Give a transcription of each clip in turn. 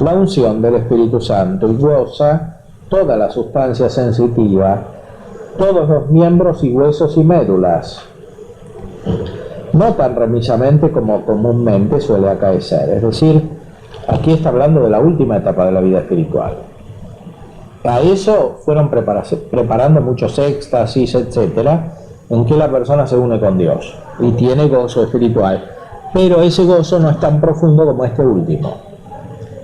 la unción del Espíritu Santo y goza toda la sustancia sensitiva, todos los miembros y huesos y médulas, no tan remisamente como comúnmente suele acaecer. Es decir, aquí está hablando de la última etapa de la vida espiritual. A eso fueron preparando muchos éxtasis, etcétera, en que la persona se une con Dios y tiene gozo espiritual, pero ese gozo no es tan profundo como este último,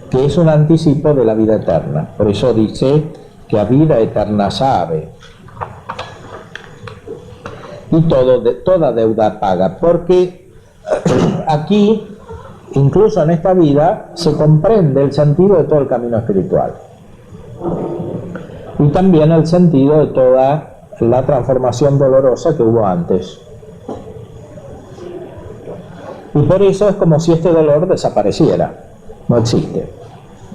que es un anticipo de la vida eterna. Por eso dice que a vida eterna sabe, y toda deuda paga, porque aquí, incluso en esta vida, se comprende el sentido de todo el camino espiritual y también el sentido de toda la transformación dolorosa que hubo antes. Y por eso es como si este dolor desapareciera, no existe.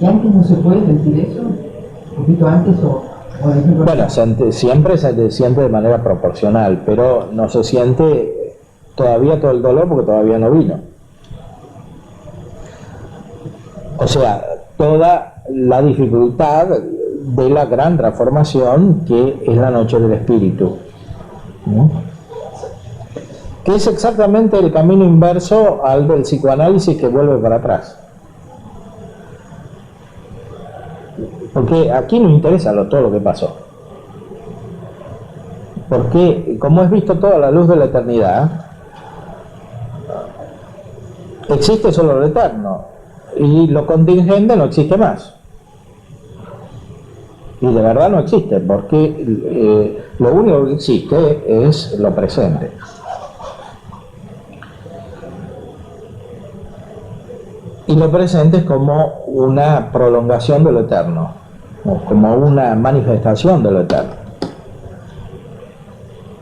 ¿Y antes no se puede sentir eso? ¿Un poquito antes o bueno, siempre se siente de manera proporcional, pero no se siente todavía todo el dolor porque todavía no vino. O sea, toda la dificultad de la gran transformación que es la noche del espíritu, ¿no? Que es exactamente el camino inverso al del psicoanálisis, que vuelve para atrás. Porque aquí nos interesa todo lo que pasó. Porque como es visto toda la luz de la eternidad, existe solo lo eterno y lo contingente no existe más. Y de verdad no existe, porque lo único que existe es lo presente. Y lo presente es como una prolongación de lo eterno, o como una manifestación de lo eterno.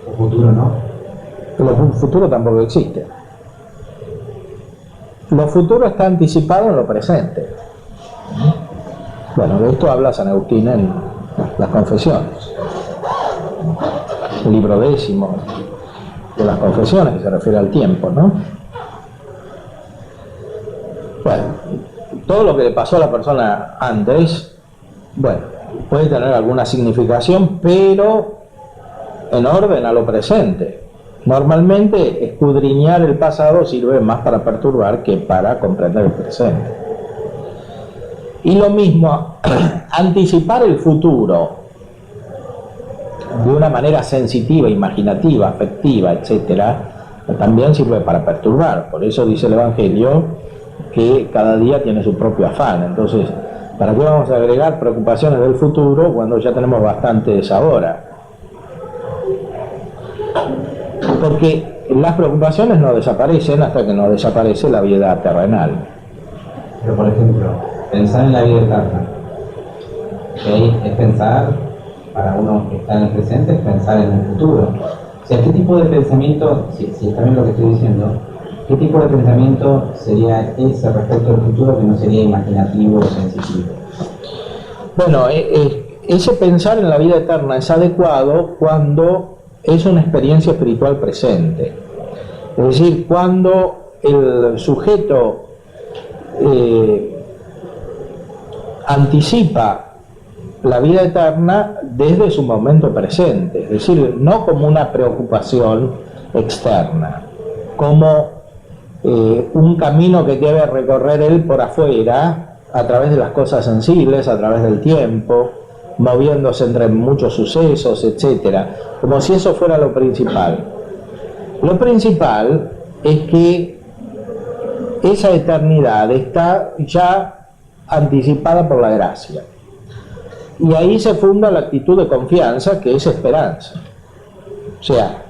El futuro no. Lo futuro tampoco existe. Lo futuro está anticipado en lo presente. Bueno, de esto habla San Agustín en las Confesiones, el libro 10 de las Confesiones, que se refiere al tiempo, ¿no? Bueno, todo lo que le pasó a la persona antes, bueno, puede tener alguna significación, pero en orden a lo presente. Normalmente escudriñar el pasado sirve más para perturbar que para comprender el presente. Y lo mismo, anticipar el futuro de una manera sensitiva, imaginativa, afectiva, etcétera, también sirve para perturbar. Por eso dice el Evangelio que cada día tiene su propio afán. Entonces, ¿para qué vamos a agregar preocupaciones del futuro cuando ya tenemos bastantes ahora? Porque las preocupaciones no desaparecen hasta que no desaparece la vida terrenal. Pero por ejemplo, pensar en la vida eterna, ¿okay? Es pensar, para uno que está en el presente, es pensar en el futuro. O sea, ¿qué tipo de pensamiento, si está bien lo que estoy diciendo, qué tipo de pensamiento sería ese respecto al futuro que no sería imaginativo o sensitivo? Bueno, ese pensar en la vida eterna es adecuado cuando es una experiencia espiritual presente. Es decir, cuando el sujeto anticipa la vida eterna desde su momento presente, es decir, no como una preocupación externa, como un camino que debe recorrer él por afuera, a través de las cosas sensibles, a través del tiempo, moviéndose entre muchos sucesos, etcétera, como si eso fuera lo principal. Lo principal es que esa eternidad está ya anticipada por la gracia. Y ahí se funda la actitud de confianza, que es esperanza. O sea,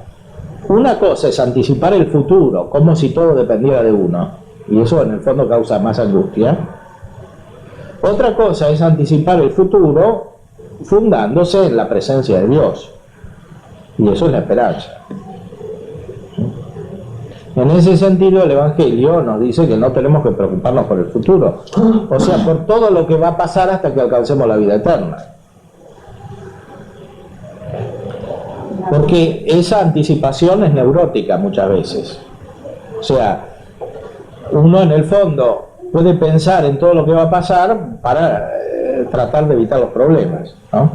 una cosa es anticipar el futuro, como si todo dependiera de uno, y eso en el fondo causa más angustia. Otra cosa es anticipar el futuro fundándose en la presencia de Dios, y eso es la esperanza. En ese sentido, el Evangelio nos dice que no tenemos que preocuparnos por el futuro, o sea, por todo lo que va a pasar hasta que alcancemos la vida eterna. Porque esa anticipación es neurótica muchas veces. O sea, uno en el fondo puede pensar en todo lo que va a pasar para tratar de evitar los problemas, ¿no?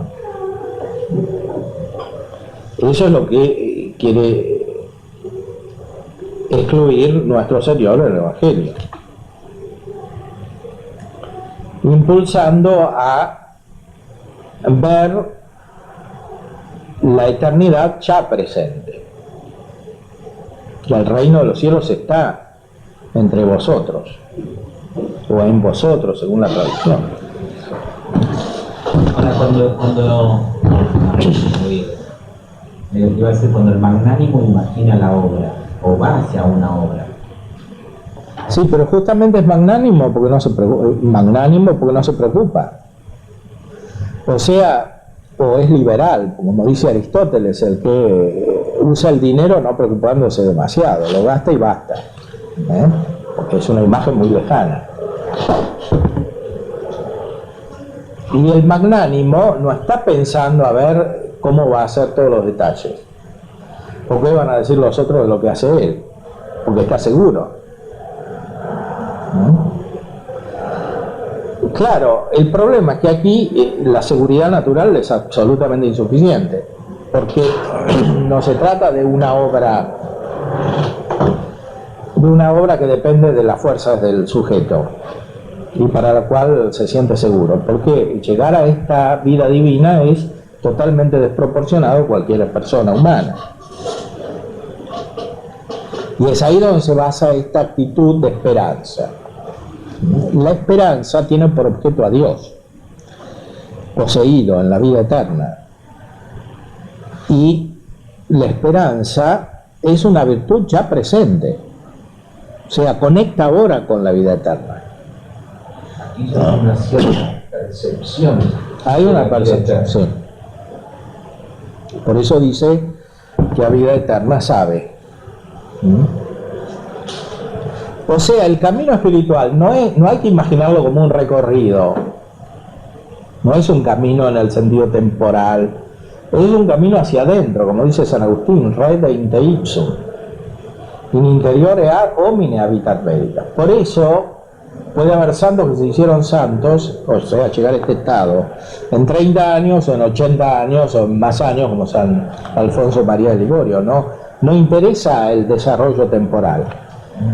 Eso es lo que quiere excluir nuestro Señor en el Evangelio, impulsando a ver la eternidad ya presente, que el reino de los cielos está entre vosotros, o en vosotros, según la traducción. Ahora, iba a decir, cuando el magnánimo imagina la obra, o va hacia una obra. Sí, pero justamente es magnánimo porque no se preocupa. O sea, o es liberal, como dice Aristóteles, el que usa el dinero no preocupándose demasiado, lo gasta y basta, porque es una imagen muy lejana. Y el magnánimo no está pensando a ver cómo va a hacer todos los detalles, o qué van a decir los otros de lo que hace él, porque está seguro. Claro, el problema es que aquí la seguridad natural es absolutamente insuficiente, porque no se trata de una obra que depende de las fuerzas del sujeto y para la cual se siente seguro, porque llegar a esta vida divina es totalmente desproporcionado a cualquier persona humana. Y es ahí donde se basa esta actitud de esperanza. La esperanza tiene por objeto a Dios, poseído en la vida eterna. Y la esperanza es una virtud ya presente, o sea, conecta ahora con la vida eterna. Aquí hay una cierta percepción. Hay una percepción, sí. Por eso dice que a vida eterna sabe. O sea, el camino espiritual no hay que imaginarlo como un recorrido, no es un camino en el sentido temporal, es un camino hacia adentro, como dice San Agustín, rede inte ipsum, in interiore ad homine habitat veritas. Por eso puede haber santos que se hicieron santos, o sea, llegar a este estado en 30 años, o en 80 años, o en más años, como San Alfonso María de Ligorio, no interesa el desarrollo temporal.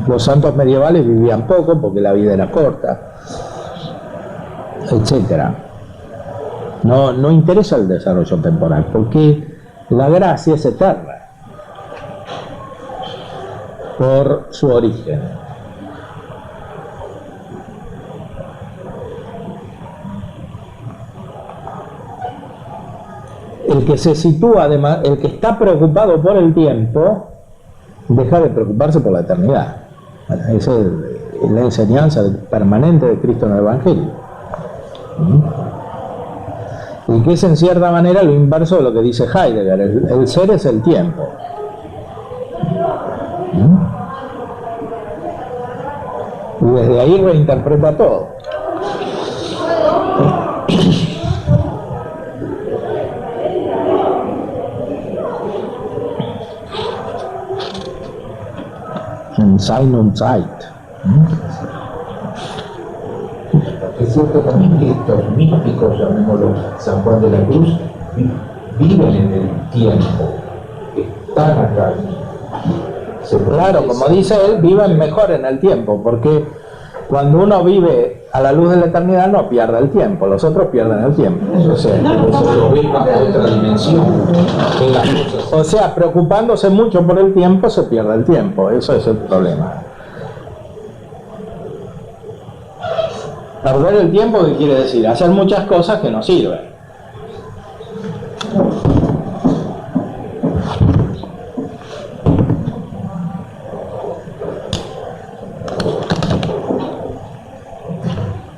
Los santos medievales vivían poco porque la vida era corta, etcétera. No interesa el desarrollo temporal porque la gracia es eterna por su origen. El que se sitúa, además, el que está preocupado por el tiempo, deja de preocuparse por la eternidad. Esa es la enseñanza permanente de Cristo en el Evangelio. Y que es en cierta manera lo inverso de lo que dice Heidegger. El ser es el tiempo. Y desde ahí reinterpreta todo. Sein und Zeit. Es cierto también que estos místicos, llamémoslo San Juan de la Cruz, viven en el tiempo, están acá. Claro, como dice él, viven mejor en el tiempo, porque cuando uno vive a la luz de la eternidad no pierde el tiempo, los otros pierden el tiempo. O sea, eso lo ven bajo otra dimensión. O sea, preocupándose mucho por el tiempo se pierde el tiempo, eso es el problema. Perder el tiempo, ¿qué quiere decir? Hacer muchas cosas que no sirven.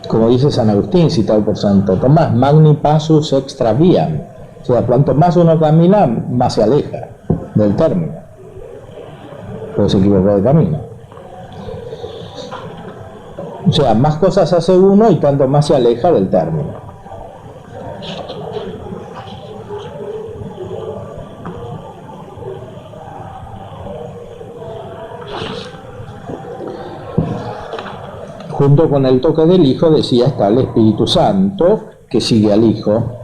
Como dice San Agustín, citado por Santo Tomás, magni passus extra viam. O sea, cuanto más uno camina, más se aleja del término. Pero se equivocó de camino. O sea, más cosas hace uno y tanto más se aleja del término. junto con el toque del Hijo, decía, está el Espíritu Santo, que sigue al Hijo.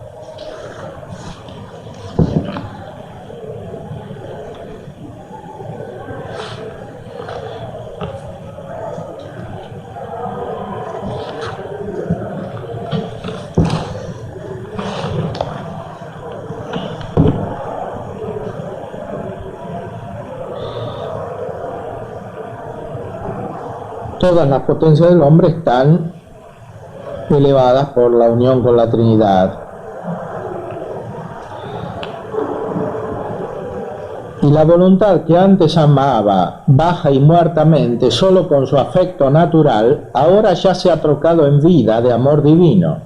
Todas las potencias del hombre están elevadas por la unión con la Trinidad. Y la voluntad que antes amaba baja y muertamente solo con su afecto natural, ahora ya se ha trocado en vida de amor divino,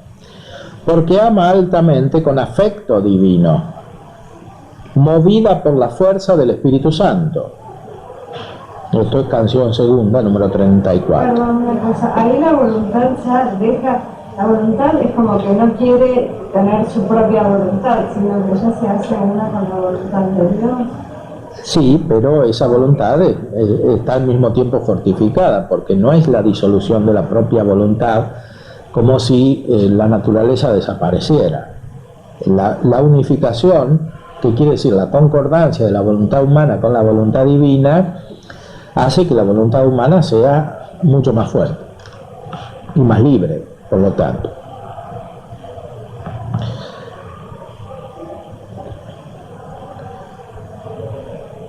porque ama altamente con afecto divino, movida por la fuerza del Espíritu Santo. Esto es canción segunda, número 34. Perdón, una cosa, ahí la voluntad ya deja, la voluntad es como que no quiere tener su propia voluntad, sino que ya se hace una con la voluntad de Dios. Sí, pero esa voluntad está al mismo tiempo fortificada, porque no es la disolución de la propia voluntad como si la naturaleza desapareciera. La unificación, que quiere decir la concordancia de la voluntad humana con la voluntad divina, hace que la voluntad humana sea mucho más fuerte y más libre, por lo tanto.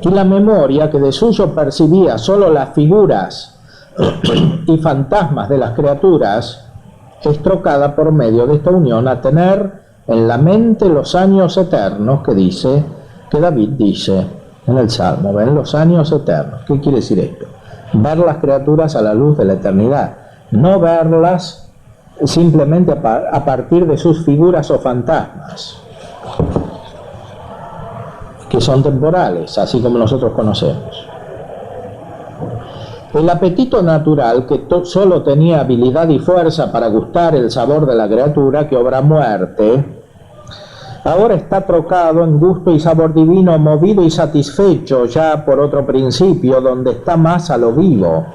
Y la memoria, que de suyo percibía solo las figuras y fantasmas de las criaturas, es trocada por medio de esta unión a tener en la mente los años eternos que David dice en el Salmo. Ven los años eternos. ¿Qué quiere decir esto? Ver las criaturas a la luz de la eternidad, no verlas simplemente a partir de sus figuras o fantasmas, que son temporales, así como nosotros conocemos. El apetito natural, que solo tenía habilidad y fuerza para gustar el sabor de la criatura que obra muerte, ahora está trocado en gusto y sabor divino, movido y satisfecho ya por otro principio, donde está más a lo vivo,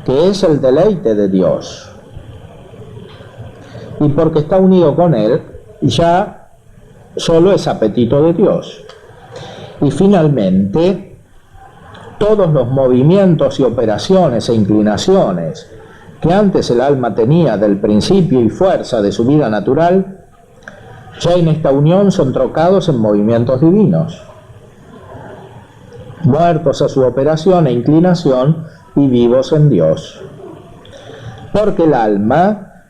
que es el deleite de Dios. Y porque está unido con Él, ya solo es apetito de Dios. Y finalmente, todos los movimientos y operaciones e inclinaciones que antes el alma tenía del principio y fuerza de su vida natural, ya en esta unión son trocados en movimientos divinos, muertos a su operación e inclinación y vivos en Dios. Porque el alma,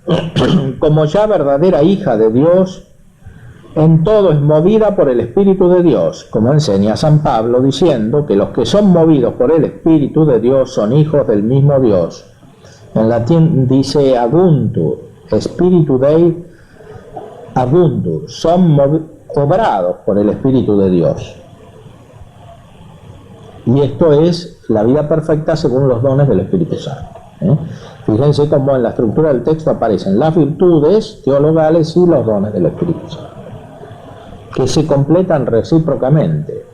como ya verdadera hija de Dios, en todo es movida por el Espíritu de Dios, como enseña San Pablo, diciendo que los que son movidos por el Espíritu de Dios son hijos del mismo Dios. En latín dice aguntur, Spiritu Dei aguntur, son obrados por el Espíritu de Dios. Y esto es la vida perfecta según los dones del Espíritu Santo. Fíjense cómo en la estructura del texto aparecen las virtudes teologales y los dones del Espíritu Santo, que se completan recíprocamente.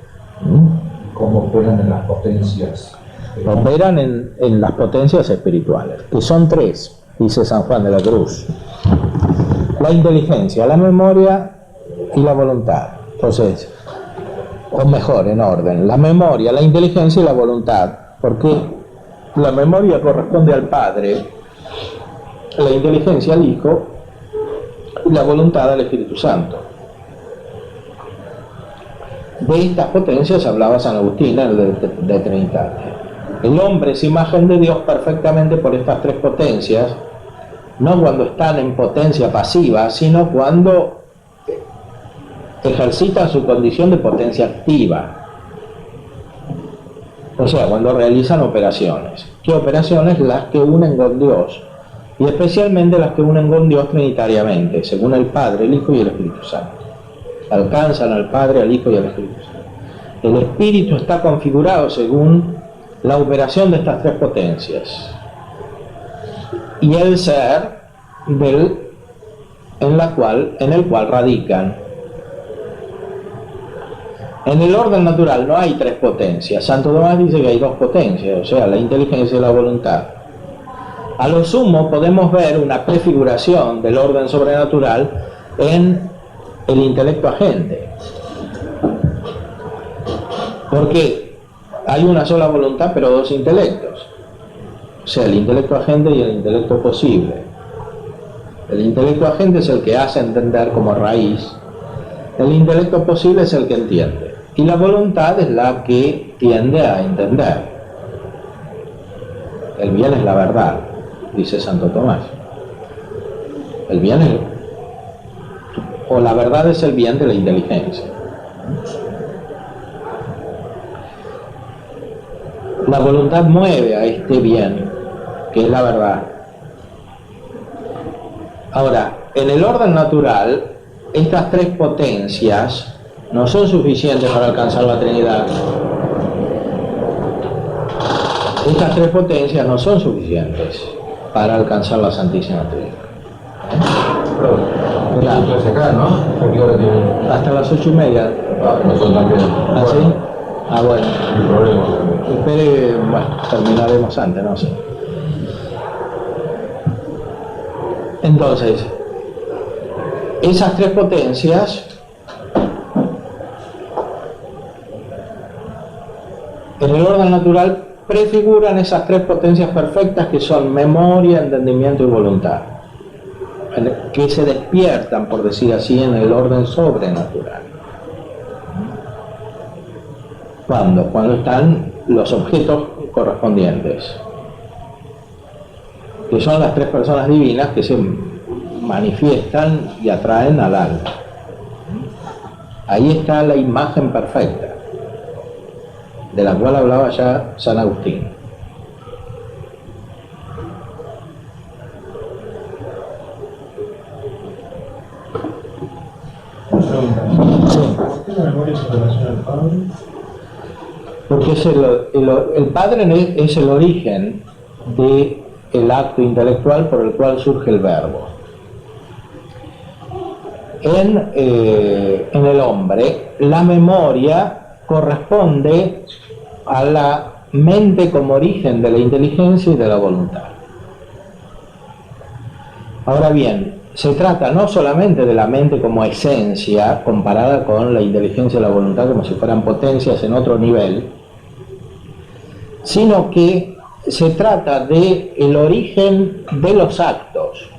¿Cómo operan en las potencias? Operan en las potencias espirituales, que son tres, dice San Juan de la Cruz: la inteligencia, la memoria y la voluntad. Entonces, o mejor, en orden, la memoria, la inteligencia y la voluntad, porque la memoria corresponde al Padre, la inteligencia al Hijo y la voluntad al Espíritu Santo. De estas potencias hablaba San Agustín en el de Trinitatis. El hombre es imagen de Dios perfectamente por estas tres potencias, no cuando están en potencia pasiva, sino cuando ejercitan su condición de potencia activa. O sea, cuando realizan operaciones. ¿Qué operaciones? Las que unen con Dios, y especialmente las que unen con Dios trinitariamente, según el Padre, el Hijo y el Espíritu Santo. Alcanzan al Padre, al Hijo y al Espíritu Santo. El Espíritu está configurado según la operación de estas tres potencias, y el ser en el cual radican. En el orden natural no hay tres potencias. Santo Tomás dice que hay dos potencias, o sea, la inteligencia y la voluntad. A lo sumo podemos ver una prefiguración del orden sobrenatural en el intelecto agente. Porque hay una sola voluntad pero dos intelectos. O sea, el intelecto agente y el intelecto posible. El intelecto agente es el que hace entender como raíz. El intelecto posible es el que entiende. Y la voluntad es la que tiende a entender. El bien es la verdad, dice Santo Tomás. El bien es, o la verdad es el bien de la inteligencia. La voluntad mueve a este bien, que es la verdad. Ahora, en el orden natural, estas tres potencias no son suficientes para alcanzar la Trinidad. Estas tres potencias no son suficientes para alcanzar la Santísima Trinidad. Claro. Acá, ¿no? ¿A qué hora tienen? Hasta las 8:30. Ah, nosotros también. ¿Ah, sí? Ah, bueno. No hay problema. Espere, bueno, terminaremos antes, no sé. Entonces, esas tres potencias en el orden natural prefiguran esas tres potencias perfectas que son memoria, entendimiento y voluntad, que se despiertan, por decir así, en el orden sobrenatural. ¿Cuándo? Cuando están los objetos correspondientes, que son las tres personas divinas que se manifiestan y atraen al alma. Ahí está la imagen perfecta, de la cual hablaba ya San Agustín. ¿Por qué la memoria se relaciona al Padre? Porque es el Padre es el origen del acto intelectual por el cual surge el verbo. En el hombre, la memoria corresponde a la mente como origen de la inteligencia y de la voluntad. Ahora bien, se trata no solamente de la mente como esencia comparada con la inteligencia y la voluntad como si fueran potencias en otro nivel, sino que se trata del origen de los actos,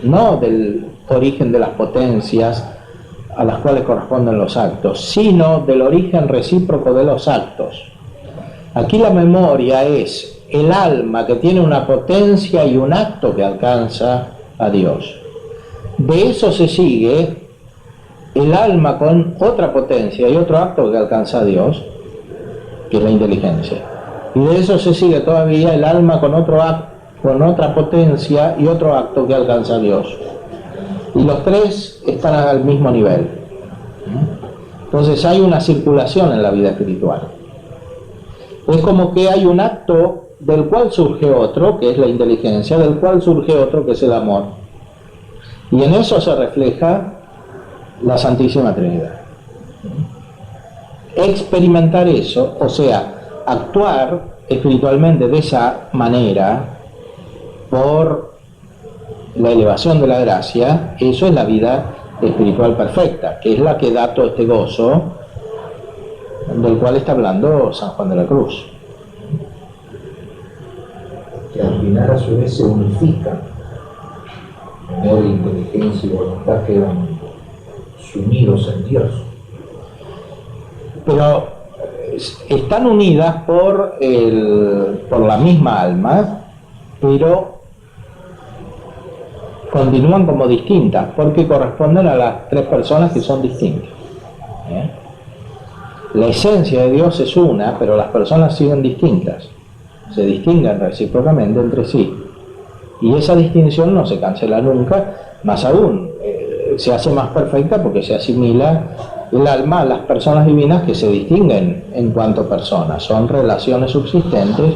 no del origen de las potencias a las cuales corresponden los actos, sino del origen recíproco de los actos. Aquí la memoria es el alma que tiene una potencia y un acto que alcanza a Dios. De eso se sigue el alma con otra potencia y otro acto que alcanza a Dios, que es la inteligencia. Y de eso se sigue todavía el alma con otro acto, con otra potencia y otro acto que alcanza a Dios. Y los tres están al mismo nivel. Entonces hay una circulación en la vida espiritual. Es como que hay un acto del cual surge otro, que es la inteligencia, del cual surge otro, que es el amor. Y en eso se refleja la Santísima Trinidad. Experimentar eso, o sea, actuar espiritualmente de esa manera por la elevación de la gracia, eso es la vida espiritual perfecta, que es la que da todo este gozo del cual está hablando San Juan de la Cruz. Que al final a su vez se unifican. Memoria, inteligencia y voluntad quedan sumidos en Dios. Pero están unidas por la misma alma, pero continúan como distintas, porque corresponden a las tres personas que son distintas. La esencia de Dios es una, pero las personas siguen distintas, se distinguen recíprocamente entre sí. Y esa distinción no se cancela nunca, más aún, se hace más perfecta porque se asimila el alma a las personas divinas que se distinguen en cuanto a personas. Son relaciones subsistentes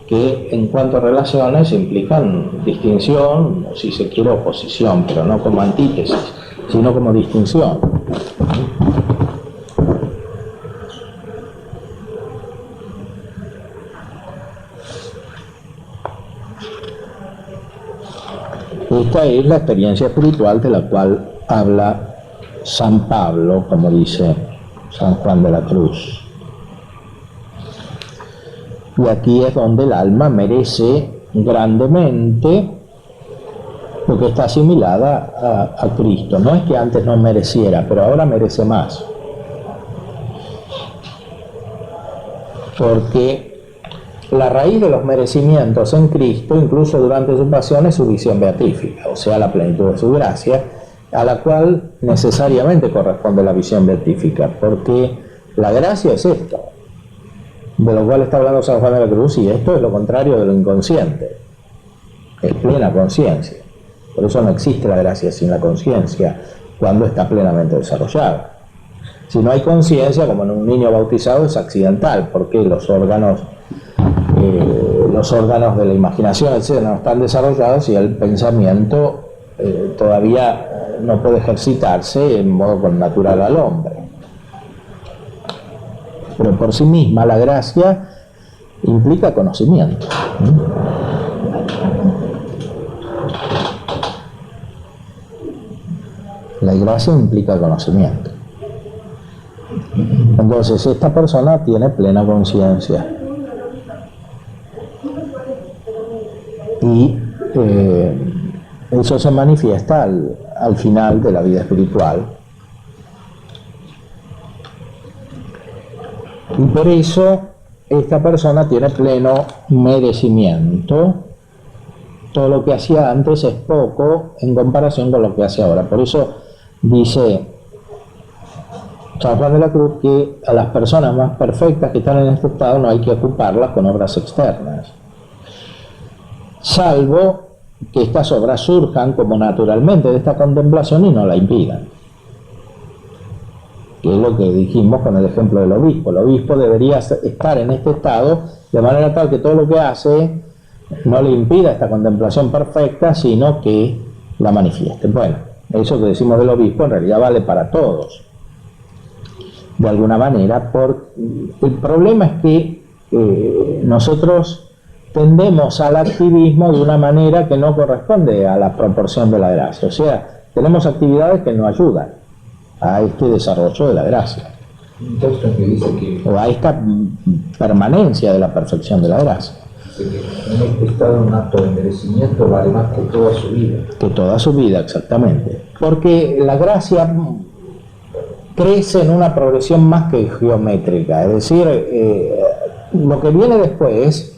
que en cuanto a relaciones implican distinción, o si se quiere oposición, pero no como antítesis, sino como distinción. Esta es la experiencia espiritual de la cual habla San Pablo, como dice San Juan de la Cruz. Y aquí es donde el alma merece grandemente, porque está asimilada a Cristo. No es que antes no mereciera, pero ahora merece más. Porque la raíz de los merecimientos en Cristo, incluso durante su pasión, es su visión beatífica, o sea, la plenitud de su gracia, a la cual necesariamente corresponde la visión beatífica, porque la gracia es esto, de lo cual está hablando San Juan de la Cruz, y esto es lo contrario de lo inconsciente, es plena conciencia. Por eso no existe la gracia sin la conciencia, cuando está plenamente desarrollada. Si no hay conciencia, como en un niño bautizado, es accidental, porque los órganos de la imaginación, etc., no están desarrollados y el pensamiento todavía no puede ejercitarse en modo connatural al hombre. Pero por sí misma la gracia implica conocimiento. La gracia implica conocimiento. Entonces esta persona tiene plena conciencia. Y eso se manifiesta al final de la vida espiritual. Y por eso esta persona tiene pleno merecimiento. Todo lo que hacía antes es poco en comparación con lo que hace ahora. Por eso dice San Juan de la Cruz que a las personas más perfectas que están en este estado no hay que ocuparlas con obras externas, salvo que estas obras surjan como naturalmente de esta contemplación y no la impidan. Que es lo que dijimos con el ejemplo del obispo. El obispo debería estar en este estado de manera tal que todo lo que hace no le impida esta contemplación perfecta, sino que la manifieste. Bueno, eso que decimos del obispo en realidad vale para todos, de alguna manera. El problema es que nosotros tendemos al activismo de una manera que no corresponde a la proporción de la gracia. O sea, tenemos actividades que no ayudan a este desarrollo de la gracia, Un texto que dice que o a esta permanencia de la perfección de la gracia. en este estado un acto de merecimiento vale más que toda su vida. Que toda su vida, exactamente. Porque la gracia crece en una progresión más que geométrica. Es decir, lo que viene después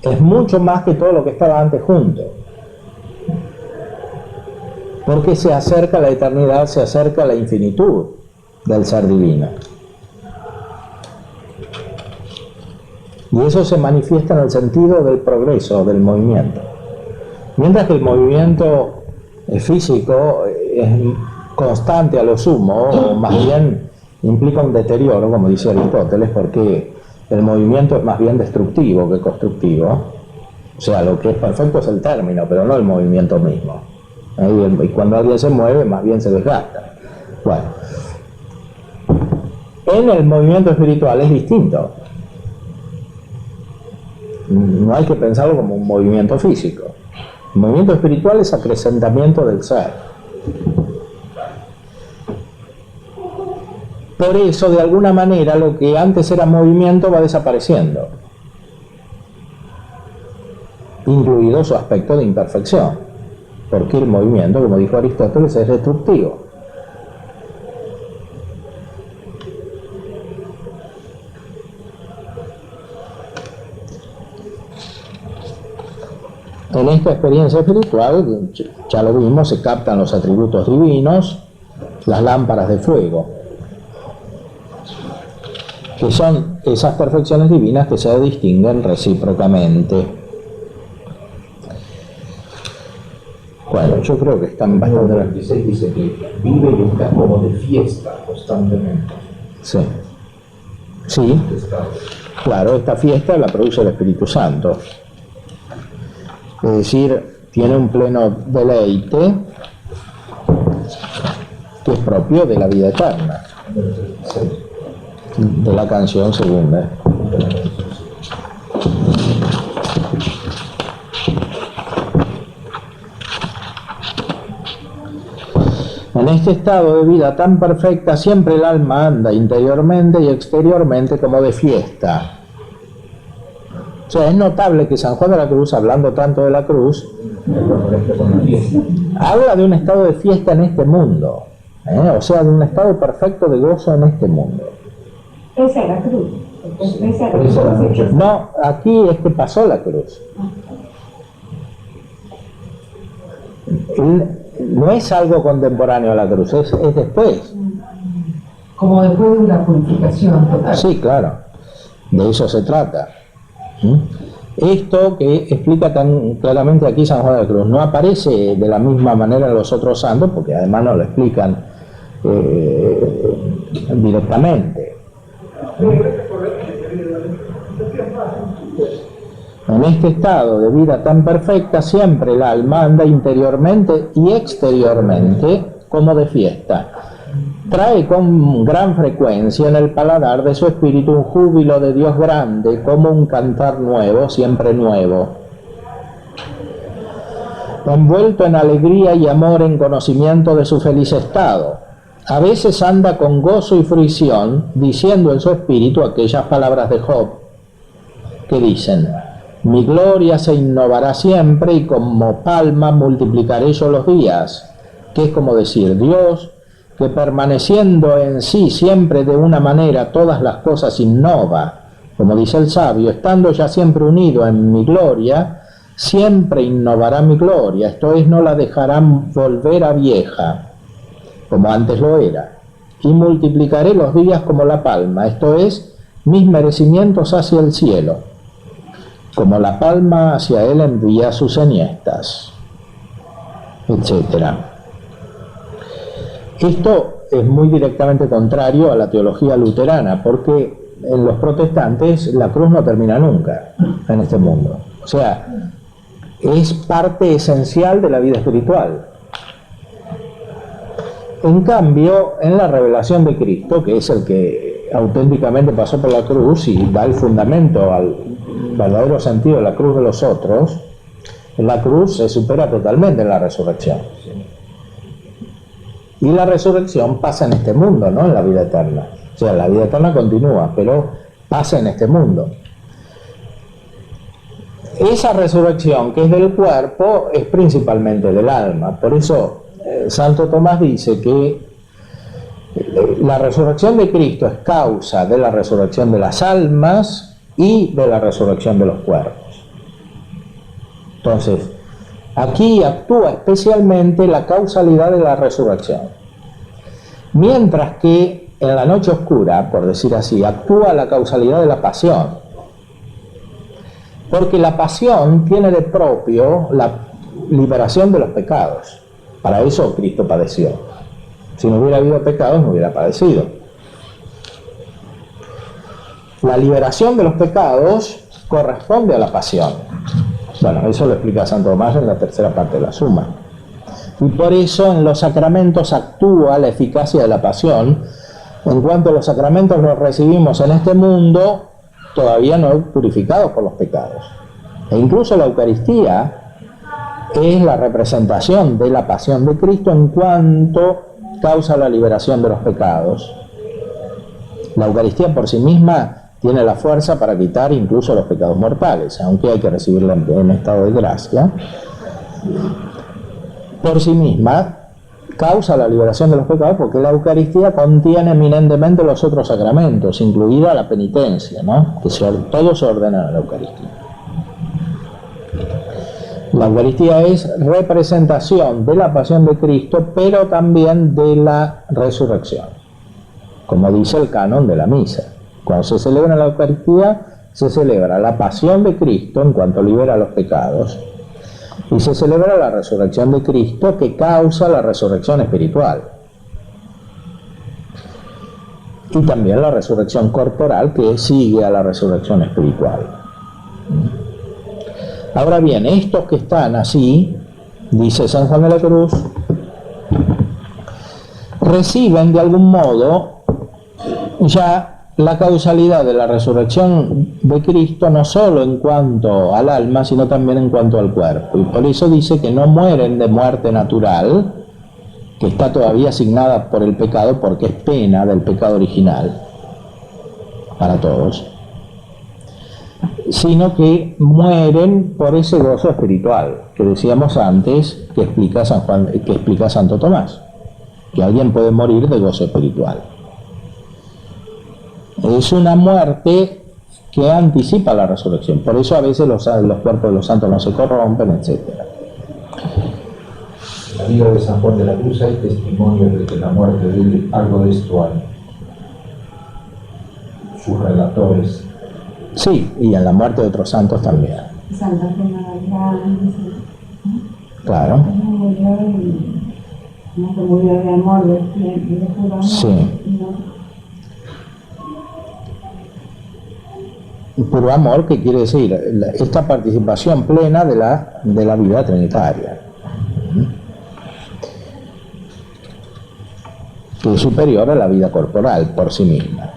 es mucho más que todo lo que estaba antes junto. Porque se acerca a la eternidad, se acerca a la infinitud del ser divino. Y eso se manifiesta en el sentido del progreso, del movimiento. Mientras que el movimiento físico es constante a lo sumo, o más bien implica un deterioro, como dice Aristóteles, porque el movimiento es más bien destructivo que constructivo. O sea, lo que es perfecto es el término, pero no el movimiento mismo. Y cuando alguien se mueve, más bien se desgasta. Bueno, en el movimiento espiritual es distinto. No hay que pensarlo como un movimiento físico. El movimiento espiritual es acrecentamiento del ser. Por eso, de alguna manera, lo que antes era movimiento va desapareciendo, incluido su aspecto de imperfección, porque el movimiento, como dijo Aristóteles, es destructivo. En esta experiencia espiritual, ya lo vimos, se captan los atributos divinos, las lámparas de fuego, que son esas perfecciones divinas que se distinguen recíprocamente. Bueno, yo creo que están bastante... El 26 dice que vive y está como de fiesta constantemente. Sí. Sí, claro, esta fiesta la produce el Espíritu Santo. Es decir, tiene un pleno deleite que es propio de la vida eterna, de la canción segunda. En este estado de vida tan perfecta siempre el alma anda interiormente y exteriormente como de fiesta. O sea, es notable que San Juan de la Cruz, hablando tanto de la cruz, habla de un estado de fiesta en este mundo, o sea, de un estado perfecto de gozo en este mundo. Esa es la cruz. Esa es la cruz. No, aquí es que pasó la cruz. No es algo contemporáneo a la cruz, es después. Como después de una purificación total. Sí, claro, de eso se trata. Esto que explica tan claramente aquí San Juan de la Cruz no aparece de la misma manera en los otros santos, porque además no lo explican directamente. En este estado de vida tan perfecta siempre el alma anda interiormente y exteriormente como de fiesta. Trae con gran frecuencia en el paladar de su espíritu un júbilo de Dios grande, como un cantar nuevo, siempre nuevo. Envuelto en alegría y amor en conocimiento de su feliz estado. A veces anda con gozo y fruición, diciendo en su espíritu aquellas palabras de Job, que dicen: mi gloria se innovará siempre y como palma multiplicaré yo los días, que es como decir, Dios, que permaneciendo en sí siempre de una manera todas las cosas innova, como dice el sabio, estando ya siempre unido en mi gloria, siempre innovará mi gloria, esto es, no la dejarán volver a vieja, como antes lo era, y multiplicaré los días como la palma, esto es, mis merecimientos hacia el cielo, como la palma hacia él envía sus enhiestas, etcétera. Esto es muy directamente contrario a la teología luterana, porque en los protestantes la cruz no termina nunca en este mundo. O sea, es parte esencial de la vida espiritual. En cambio, en la revelación de Cristo, que es el que auténticamente pasó por la cruz y da el fundamento al verdadero sentido de la cruz de los otros, la cruz se supera totalmente en la resurrección. Y la resurrección pasa en este mundo, no en la vida eterna. O sea, la vida eterna continúa, pero pasa en este mundo. Esa resurrección que es del cuerpo es principalmente del alma. Por eso Santo Tomás dice que la resurrección de Cristo es causa de la resurrección de las almas y de la resurrección de los cuerpos. Entonces, aquí actúa especialmente la causalidad de la resurrección. Mientras que en la noche oscura, por decir así, actúa la causalidad de la pasión. Porque la pasión tiene de propio la liberación de los pecados. Para eso Cristo padeció. Si no hubiera habido pecados, no hubiera padecido. La liberación de los pecados corresponde a la pasión. Bueno, eso lo explica Santo Tomás en la tercera parte de la Suma. Y por eso en los sacramentos actúa la eficacia de la pasión. En cuanto los sacramentos los recibimos en este mundo, todavía no purificados por los pecados. E incluso la Eucaristía es la representación de la pasión de Cristo en cuanto causa la liberación de los pecados. La Eucaristía por sí misma tiene la fuerza para quitar incluso los pecados mortales, aunque hay que recibirla en estado de gracia. Por sí misma causa la liberación de los pecados porque la Eucaristía contiene eminentemente los otros sacramentos, incluida la penitencia, ¿no? Que todo se ordena en la Eucaristía. La Eucaristía es representación de la pasión de Cristo, pero también de la resurrección, como dice el canon de la misa. Cuando se celebra la Eucaristía, se celebra la pasión de Cristo en cuanto libera los pecados, y se celebra la resurrección de Cristo que causa la resurrección espiritual. Y también la resurrección corporal que sigue a la resurrección espiritual. Ahora bien, estos que están así, dice San Juan de la Cruz, reciben de algún modo ya la causalidad de la resurrección de Cristo, no solo en cuanto al alma, sino también en cuanto al cuerpo. Y por eso dice que no mueren de muerte natural, que está todavía asignada por el pecado porque es pena del pecado original para todos, sino que mueren por ese gozo espiritual que decíamos antes, que explica que explica Santo Tomás, que alguien puede morir de gozo espiritual. Es una muerte que anticipa la resurrección, por eso a veces los cuerpos de los santos no se corrompen, etc. En la vida de San Juan de la Cruz hay testimonios de que la muerte de él algo de esto hay. Sus relatores. Sí, y en la muerte de otros santos también. Santa Gemma Grande, Claro. murió y no se murió de amor, de puro amor. Sí. No. Puro amor, que quiere decir esta participación plena de la vida trinitaria, que es superior a la vida corporal por sí misma,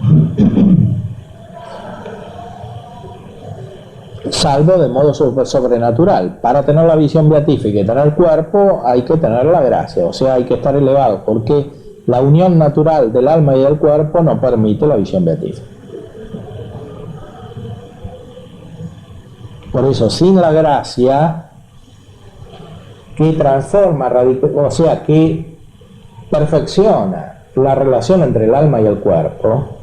salvo de modo sobrenatural. Para tener la visión beatífica y tener el cuerpo hay que tener la gracia, o sea, hay que estar elevado, porque la unión natural del alma y del cuerpo no permite la visión beatífica. Por eso, sin la gracia que transforma, o sea, que perfecciona la relación entre el alma y el cuerpo,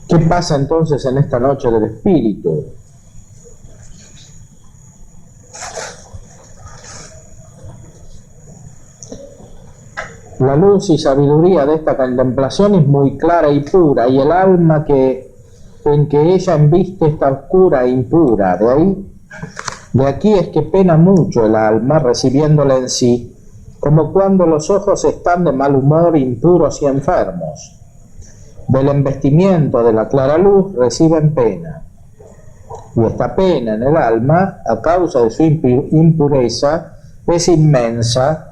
¿qué pasa entonces en esta noche del Espíritu? La luz y sabiduría de esta contemplación es muy clara y pura, y el alma en que ella embiste está oscura e impura. De aquí es que pena mucho el alma recibiéndola en sí, como cuando los ojos están de mal humor, impuros y enfermos. Del embestimiento de la clara luz reciben pena, y esta pena en el alma, a causa de su impureza, es inmensa,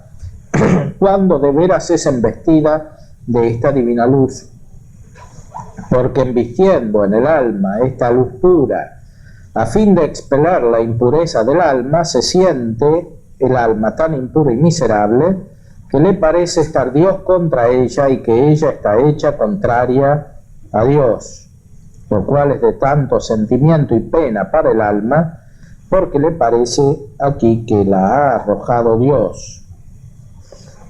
cuando de veras es embestida de esta divina luz, porque embistiendo en el alma esta luz pura, a fin de expeler la impureza del alma, se siente el alma tan impura y miserable que le parece estar Dios contra ella y que ella está hecha contraria a Dios, lo cual es de tanto sentimiento y pena para el alma, porque le parece aquí que la ha arrojado Dios.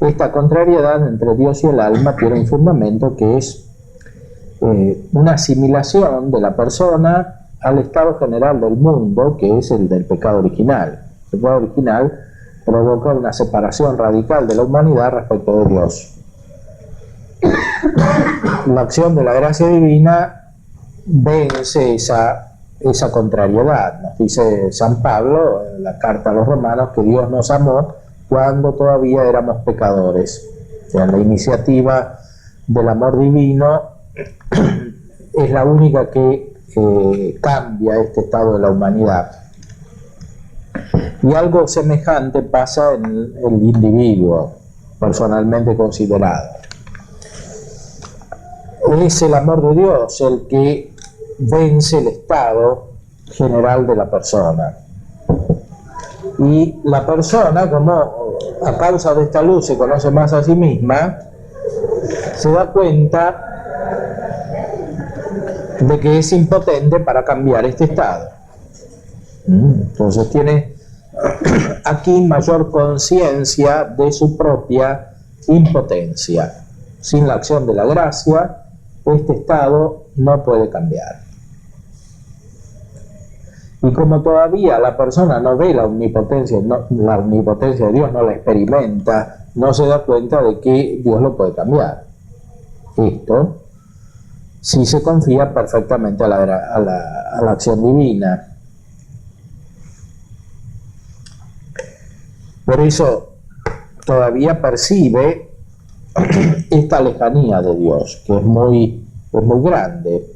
Esta contrariedad entre Dios y el alma tiene un fundamento que es una asimilación de la persona al estado general del mundo, que es el del pecado original. El pecado original provoca una separación radical de la humanidad respecto de Dios. La acción de la gracia divina vence esa contrariedad. Nos dice San Pablo en la carta a los romanos que Dios nos amó cuando todavía éramos pecadores. O sea, la iniciativa del amor divino es la única que cambia este estado de la humanidad. Y algo semejante pasa en el individuo personalmente considerado. Es el amor de Dios el que vence el estado general de la persona. Y la persona, como a causa de esta luz se conoce más a sí misma, se da cuenta de que es impotente para cambiar este estado. Entonces tiene aquí mayor conciencia de su propia impotencia. Sin la acción de la gracia, este estado no puede cambiar. Y como todavía la persona no ve la omnipotencia de Dios, no la experimenta, no se da cuenta de que Dios lo puede cambiar. Esto sí se confía perfectamente a la acción divina. Por eso todavía percibe esta lejanía de Dios, que es muy grande.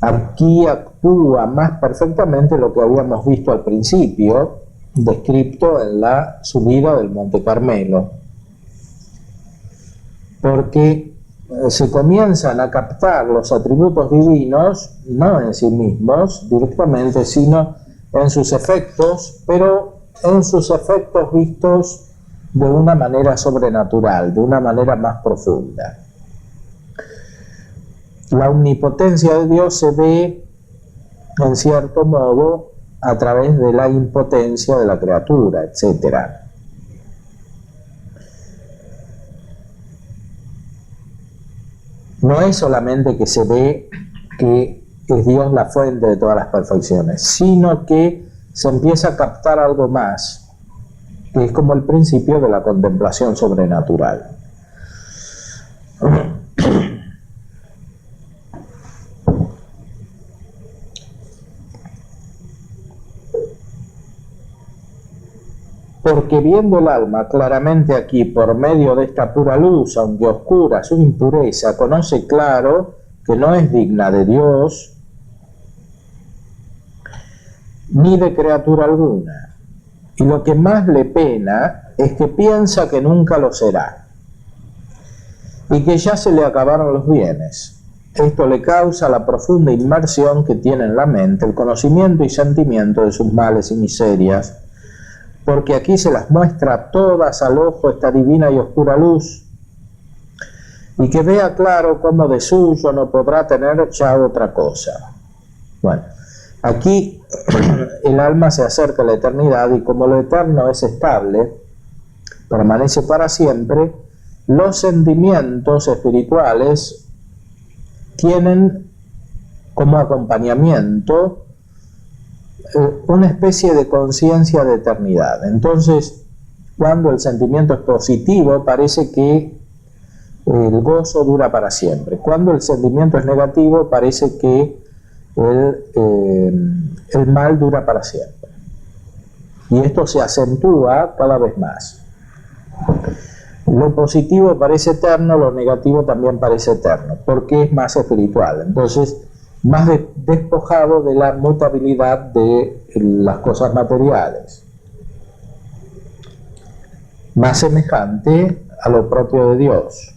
Aquí actúa más perfectamente lo que habíamos visto al principio, descrito en la subida del Monte Carmelo, porque se comienzan a captar los atributos divinos, no en sí mismos directamente, sino en sus efectos, pero en sus efectos vistos de una manera sobrenatural, de una manera más profunda. La omnipotencia de Dios se ve, en cierto modo, a través de la impotencia de la criatura, etc. No es solamente que se ve que es Dios la fuente de todas las perfecciones, sino que se empieza a captar algo más, que es como el principio de la contemplación sobrenatural. Porque viendo el alma claramente aquí por medio de esta pura luz, aunque oscura su impureza, conoce claro que no es digna de Dios ni de criatura alguna. Y lo que más le pena es que piensa que nunca lo será y que ya se le acabaron los bienes. Esto le causa la profunda inmersión que tiene en la mente, el conocimiento y sentimiento de sus males y miserias, porque aquí se las muestra todas al ojo esta divina y oscura luz, y que vea claro cómo de suyo no podrá tener ya otra cosa. Bueno, aquí el alma se acerca a la eternidad, y como lo eterno es estable, permanece para siempre, los sentimientos espirituales tienen como acompañamiento una especie de conciencia de eternidad. Entonces, cuando el sentimiento es positivo, parece que el gozo dura para siempre. Cuando el sentimiento es negativo, parece que el mal dura para siempre. Y esto se acentúa cada vez más. Lo positivo parece eterno, lo negativo también parece eterno, porque es más espiritual. Entonces, más despojado de la mutabilidad de las cosas materiales, más semejante a lo propio de Dios.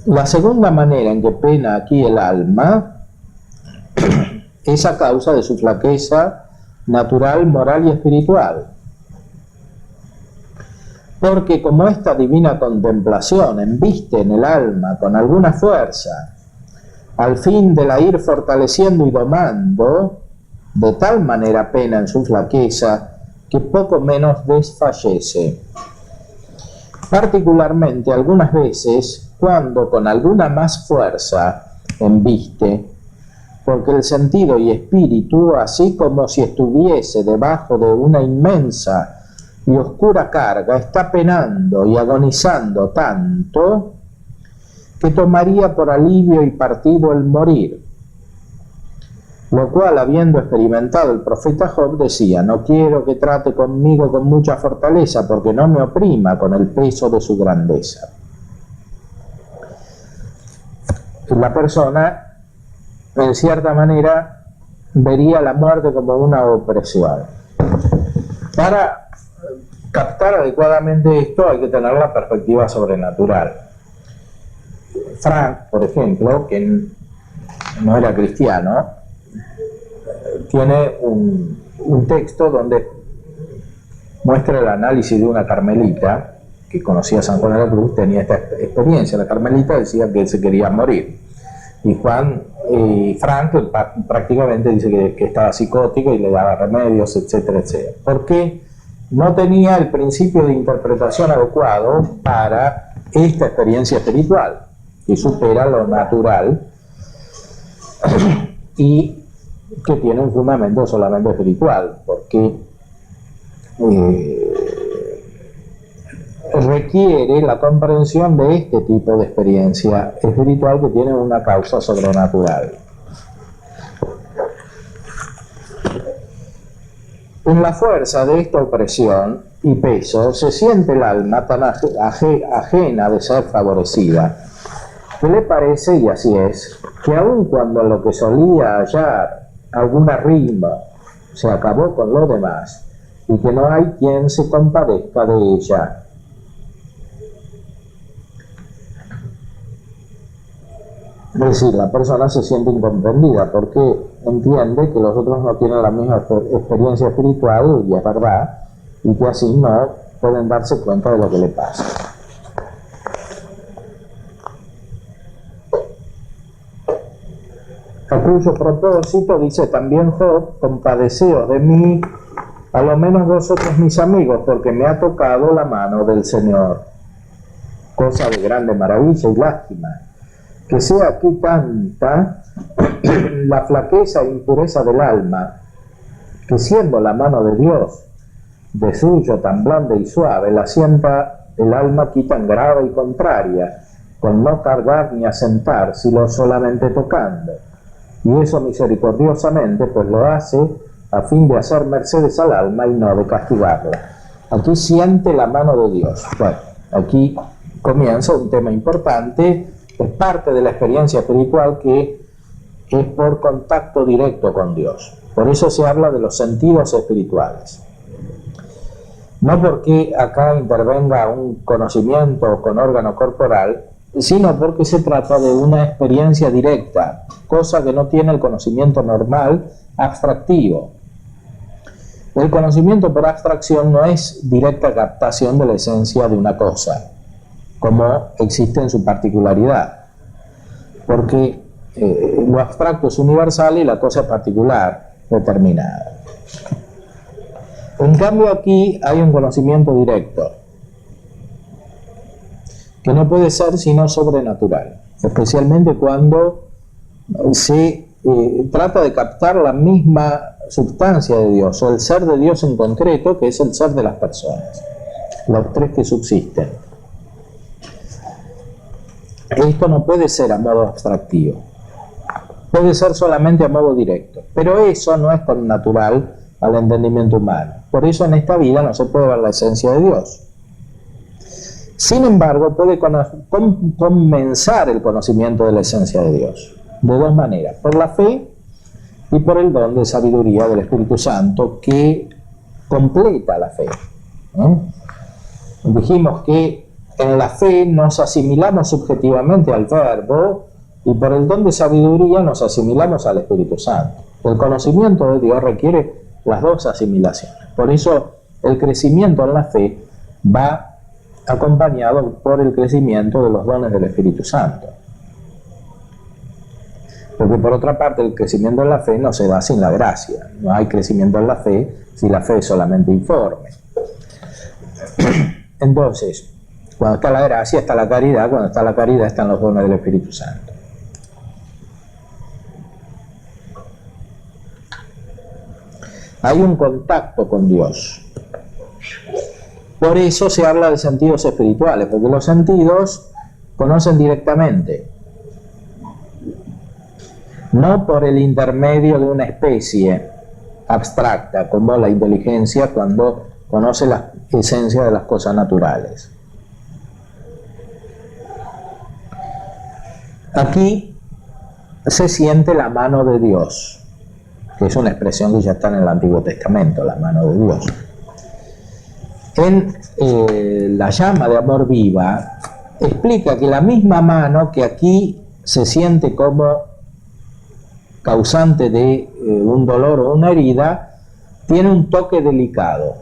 La segunda manera en que pena aquí el alma es a causa de su flaqueza natural, moral y espiritual. Porque como esta divina contemplación embiste en el alma con alguna fuerza, al fin de la ir fortaleciendo y domando, de tal manera pena en su flaqueza, que poco menos desfallece. Particularmente algunas veces, cuando con alguna más fuerza embiste, porque el sentido y espíritu, así como si estuviese debajo de una inmensa y oscura carga, está penando y agonizando tanto que tomaría por alivio y partido el morir. Lo cual, habiendo experimentado el profeta Job, decía: no quiero que trate conmigo con mucha fortaleza, porque no me oprima con el peso de su grandeza. La persona, en cierta manera, vería la muerte como una opresión. Para captar adecuadamente esto hay que tener la perspectiva sobrenatural. Frank, por ejemplo, que no era cristiano, tiene un texto donde muestra el análisis de una carmelita que conocía a San Juan de la Cruz, tenía esta experiencia. La carmelita decía que él se quería morir, y Frank prácticamente dice que estaba psicótico y le daba remedios, etcétera, etcétera. ¿Por qué? No tenía el principio de interpretación adecuado para esta experiencia espiritual, que supera lo natural y que tiene un fundamento solamente espiritual, porque requiere la comprensión de este tipo de experiencia espiritual que tiene una causa sobrenatural. En la fuerza de esta opresión y peso se siente el alma tan ajena de ser favorecida, que le parece, y así es, que aun cuando lo que solía hallar alguna rima se acabó con lo demás, y que no hay quien se compadezca de ella. Es decir, la persona se siente incomprendida porque entiende que los otros no tienen la misma experiencia espiritual, y es verdad, y que así no pueden darse cuenta de lo que le pasa. A cuyo propósito dice también Job: compadeceos de mí, a lo menos vosotros mis amigos, porque me ha tocado la mano del Señor. Cosa de grande maravilla y lástima, que sea aquí tanta la flaqueza e impureza del alma, que siendo la mano de Dios de suyo tan blanda y suave, la sienta el alma aquí tan grave y contraria, con no cargar ni asentar, sino solamente tocando. Y eso misericordiosamente pues lo hace a fin de hacer mercedes al alma y no de castigarla. Aquí siente la mano de Dios. Bueno, aquí comienza un tema importante, es parte de la experiencia espiritual que es por contacto directo con Dios. Por eso se habla de los sentidos espirituales. No porque acá intervenga un conocimiento con órgano corporal, sino porque se trata de una experiencia directa, cosa que no tiene el conocimiento normal abstractivo. El conocimiento por abstracción no es directa captación de la esencia de una cosa, como existe en su particularidad, porque lo abstracto es universal y la cosa es particular, determinada. En cambio aquí hay un conocimiento directo, que no puede ser sino sobrenatural, especialmente cuando se trata de captar la misma sustancia de Dios, o el ser de Dios en concreto, que es el ser de las personas, los tres que subsisten. Esto no puede ser a modo abstractivo, puede ser solamente a modo directo, pero eso no es tan natural al entendimiento humano. Por eso en esta vida no se puede ver la esencia de Dios. Sin embargo, puede comenzar el conocimiento de la esencia de Dios de dos maneras: por la fe y por el don de sabiduría del Espíritu Santo que completa la fe. Dijimos que en la fe nos asimilamos subjetivamente al Verbo, y por el don de sabiduría nos asimilamos al Espíritu Santo. El conocimiento de Dios requiere las dos asimilaciones. Por eso el crecimiento en la fe va acompañado por el crecimiento de los dones del Espíritu Santo. Porque por otra parte el crecimiento en la fe no se da sin la gracia. No hay crecimiento en la fe si la fe es solamente informe. Entonces, cuando está la gracia está la caridad, cuando está la caridad están los dones del Espíritu Santo. Hay un contacto con Dios. Por eso se habla de sentidos espirituales, porque los sentidos conocen directamente, no por el intermedio de una especie abstracta, como la inteligencia cuando conoce la esencia de las cosas naturales. Aquí se siente la mano de Dios, que es una expresión que ya está en el Antiguo Testamento, la mano de Dios. En la llama de amor viva explica que la misma mano que aquí se siente como causante de un dolor o una herida, tiene un toque delicado.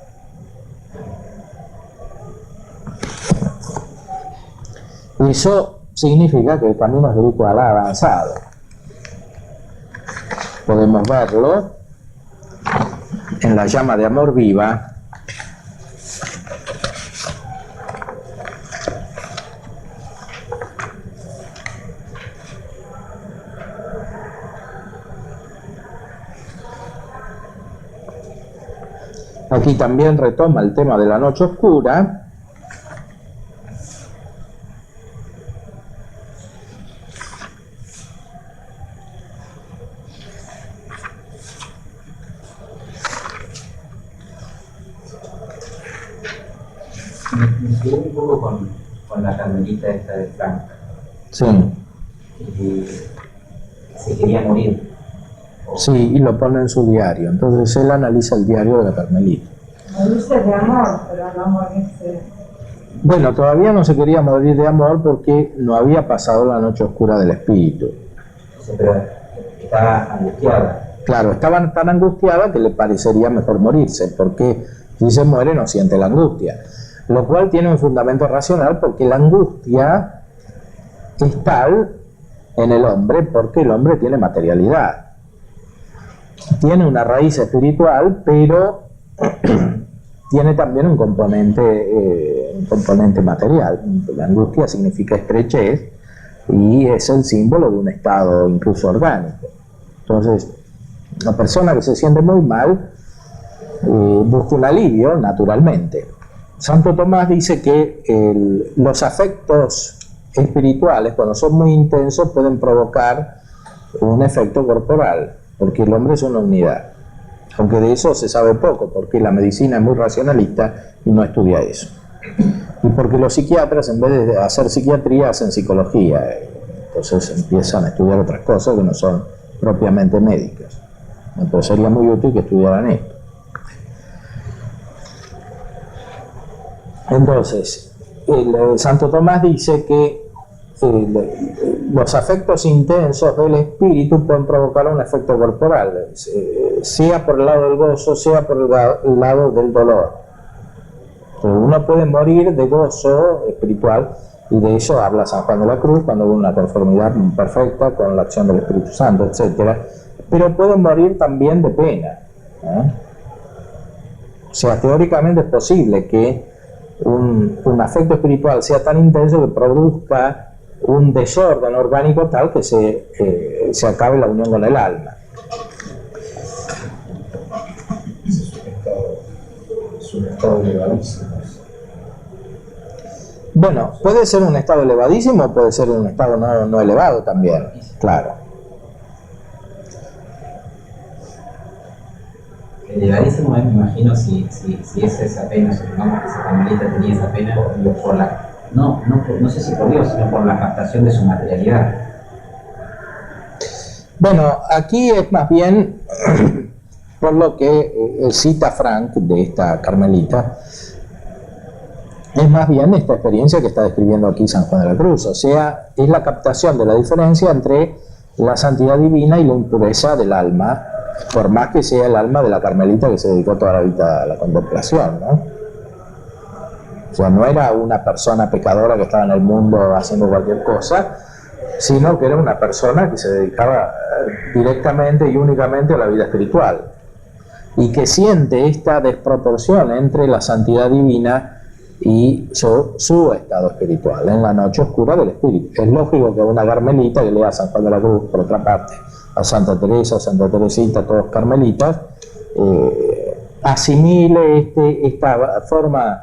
Eso significa que el camino espiritual ha avanzado. Podemos verlo en la llama de amor viva. Aquí también retoma el tema de la noche oscura. Me quedé un poco con la carmelita esta de Frank. Sí. Se quería morir. Sí, y lo pone en su diario. Entonces él analiza el diario de la Carmelita. Morirse de amor, pero no morirse. Bueno, todavía no se quería morir de amor porque no había pasado la noche oscura del espíritu. Pero estaba angustiada. Claro, estaba tan angustiada que le parecería mejor morirse, porque si se muere no siente la angustia. Lo cual tiene un fundamento racional, porque la angustia es tal en el hombre porque el hombre tiene materialidad. Tiene una raíz espiritual, pero tiene también un componente material. La angustia significa estrechez y es el símbolo de un estado incluso orgánico. Entonces, la persona que se siente muy mal busca un alivio naturalmente. Santo Tomás dice que los afectos espirituales, cuando son muy intensos, pueden provocar un efecto corporal, porque el hombre es una unidad. Aunque de eso se sabe poco, porque la medicina es muy racionalista y no estudia eso. Y porque los psiquiatras, en vez de hacer psiquiatría, hacen psicología. Entonces empiezan a estudiar otras cosas que no son propiamente médicas. Pero sería muy útil que estudiaran esto. Entonces, Santo Tomás dice que los afectos intensos del espíritu pueden provocar un efecto corporal, sea por el lado del gozo, sea por el lado del dolor. Uno puede morir de gozo espiritual, y de eso habla San Juan de la Cruz, cuando hubo una conformidad perfecta con la acción del Espíritu Santo, etc. Pero puede morir también de pena. O sea, teóricamente es posible que un afecto espiritual sea tan intenso que produzca un desorden orgánico tal que se acabe la unión con el alma. Es un estado elevadísimo. Bueno, puede ser un estado elevadísimo, puede ser un estado no elevado también, claro. Elevadísimo, me imagino, si es esa pena, supongamos que esa carmelita tenía esa pena por la, no sé si por Dios, sino por la captación de su materialidad. Bueno, aquí es más bien por lo que cita Frank de esta carmelita, es más bien esta experiencia que está describiendo aquí San Juan de la Cruz, o sea, es la captación de la diferencia entre la santidad divina y la impureza del alma, por más que sea el alma de la carmelita que se dedicó toda la vida a la contemplación, ¿no? O sea, no era una persona pecadora que estaba en el mundo haciendo cualquier cosa, sino que era una persona que se dedicaba directamente y únicamente a la vida espiritual, y que siente esta desproporción entre la santidad divina y su estado espiritual, en la noche oscura del espíritu. Es lógico que una carmelita que lea a San Juan de la Cruz, por otra parte, a Santa Teresa, a Santa Teresita, todos carmelitas, asimile esta forma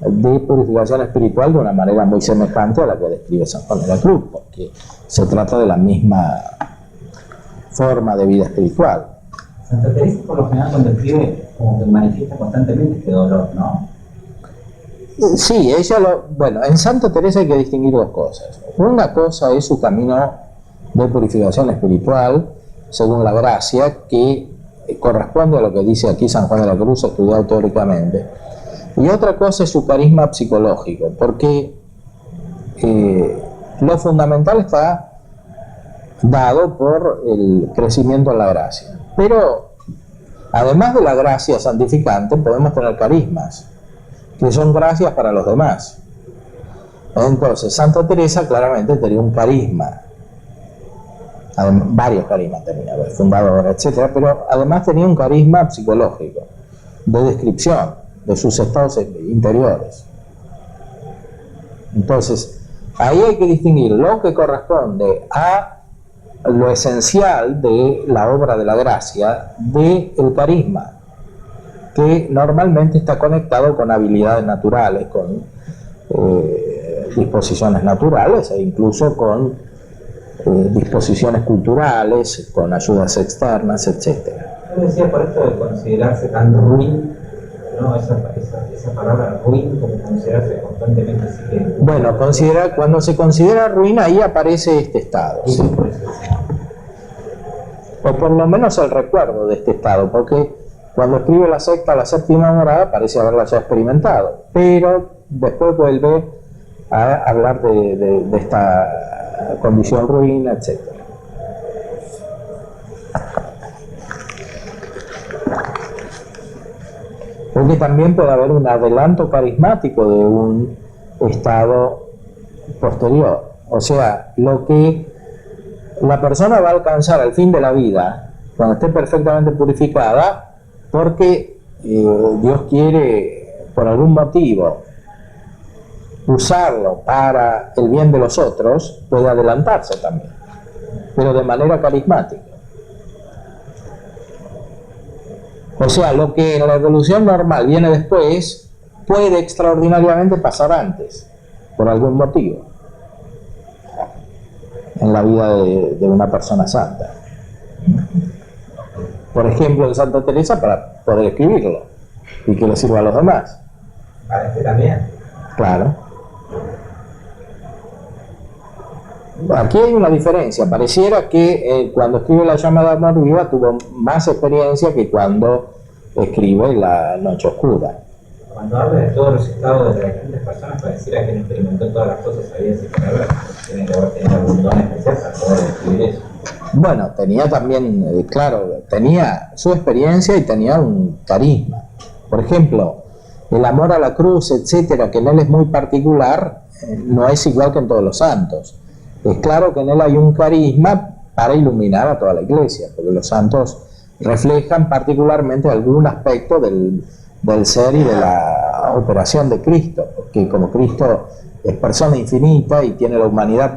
de purificación espiritual de una manera muy semejante a la que describe San Juan de la Cruz, porque se trata de la misma forma de vida espiritual. Santa Teresa, por lo general, cuando escribe, como que manifiesta constantemente este dolor, ¿no? Sí, bueno, en Santa Teresa hay que distinguir dos cosas. Una cosa es su camino de purificación espiritual, según la gracia, que corresponde a lo que dice aquí San Juan de la Cruz, estudiado teóricamente. Y otra cosa es su carisma psicológico, porque lo fundamental está dado por el crecimiento en la gracia. Pero, además de la gracia santificante, podemos tener carismas, que son gracias para los demás. Entonces, Santa Teresa claramente tenía un carisma, varios carismas tenía, fundadora, etc., pero además tenía un carisma psicológico, de descripción de sus estados interiores. Entonces, ahí hay que distinguir lo que corresponde a lo esencial de la obra de la gracia del carisma, que normalmente está conectado con habilidades naturales, con disposiciones naturales e incluso con disposiciones culturales, con ayudas externas, etc. Yo decía por esto de considerarse tan ruin, ¿no? Esa palabra ruin, como considerarse constantemente así que... Bueno, cuando se considera ruin, ahí aparece este estado, Sí, ¿sí? por eso. O por lo menos el recuerdo de este estado, porque Cuando escribe la sexta o la séptima morada parece haberla ya experimentado, pero después vuelve a hablar de esta condición ruina, etc. Porque también puede haber un adelanto carismático de un estado posterior. O sea, lo que la persona va a alcanzar al fin de la vida, cuando esté perfectamente purificada, porque Dios quiere, por algún motivo, usarlo para el bien de los otros, puede adelantarse también, pero de manera carismática. O sea, lo que en la evolución normal viene después, puede extraordinariamente pasar antes, por algún motivo, en la vida de una persona santa. Por ejemplo, en Santa Teresa, para poder escribirlo y que le sirva a los demás. Para este también. Claro. Aquí hay una diferencia. Pareciera que cuando escribe La llama de amor viva tuvo más experiencia que cuando escribe La noche oscura. Cuando habla de todos los estados de las diferentes personas, pareciera que no experimentó todas las cosas sabidas y por haber. Tiene que haber tenido algún don especial para poder escribir eso. Bueno, tenía también, claro, tenía su experiencia y tenía un carisma. Por ejemplo, el amor a la cruz, etcétera, que en él es muy particular, no es igual que en todos los santos. Es claro que en él hay un carisma para iluminar a toda la iglesia, porque los santos reflejan particularmente algún aspecto del ser y de la operación de Cristo, porque como Cristo es persona infinita y tiene la humanidad